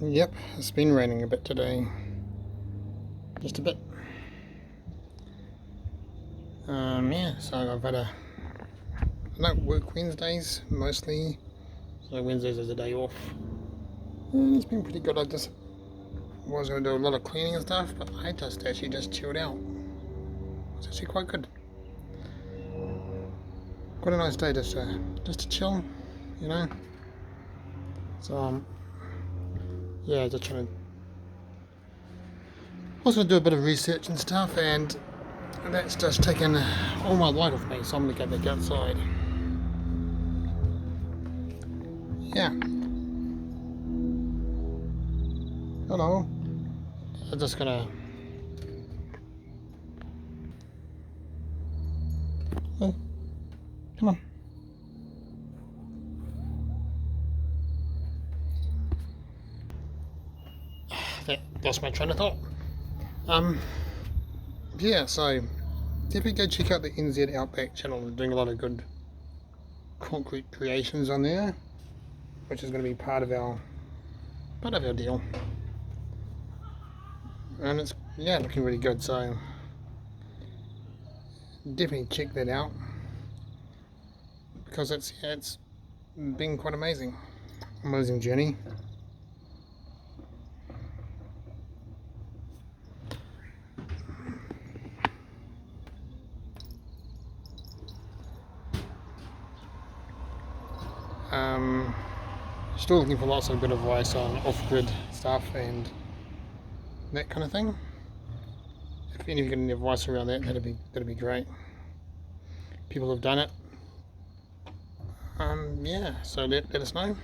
Yep, it's been raining a bit today. Just a bit. Yeah, so I've had I don't work Wednesdays mostly, so Wednesdays is a day off. And it's been pretty good. I just was going to do a lot of cleaning and stuff, but I just actually just chilled out. It's actually quite good. Quite a nice day just to chill, you know. So yeah, just trying to. I was going to do a bit of research and stuff, and that's just taken all my light off me, so I'm going to go back outside. Yeah. Hello. I'm just gonna. Oh, come on. Lost my train of thought. Yeah, so definitely go check out the NZ Outback channel. They're doing a lot of good concrete creations on there, which is going to be part of our deal. And it's looking really good. So definitely check that out because it's been quite amazing journey. Still looking for lots of good advice on off-grid stuff and that kind of thing. If any of you got any advice around that, that'd be great. People have done it. Yeah, so let us know.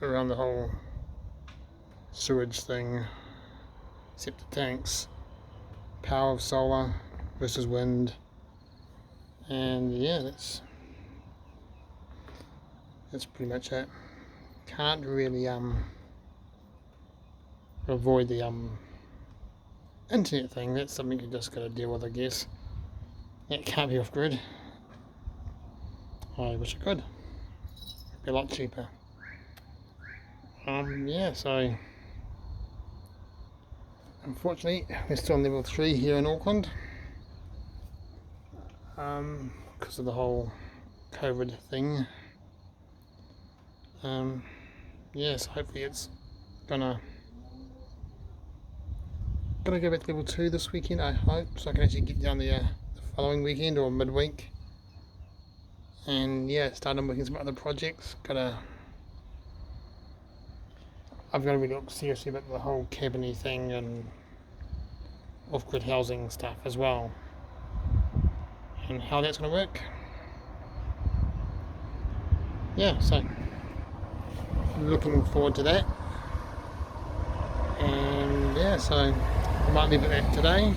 Around the whole sewage thing, septic tanks, power of solar versus wind, and yeah, that's pretty much it. Can't really avoid the internet thing. That's something you just got to deal with, I guess. It can't be off grid. I wish it could. It'd be a lot cheaper. Yeah, so unfortunately we're still on level 3 here in Auckland because of the whole COVID thing. Yeah, so hopefully it's gonna go back to level 2 this weekend, I hope, so I can actually get down there the following weekend or midweek and yeah, start on working some other projects. I've got to really look seriously about the whole cabin-y thing and off-grid housing stuff as well, and how that's going to work. Yeah, so looking forward to that. And yeah, so I might leave it at that today,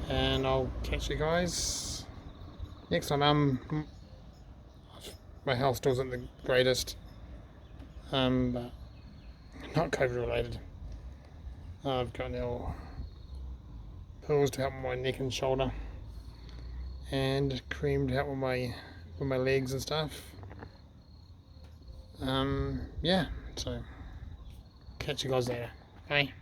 and I'll catch you guys next time. My health still isn't the greatest, but not COVID related. I've got now pills to help with my neck and shoulder, and cream to help with my legs and stuff. Yeah, so catch you guys later. Bye.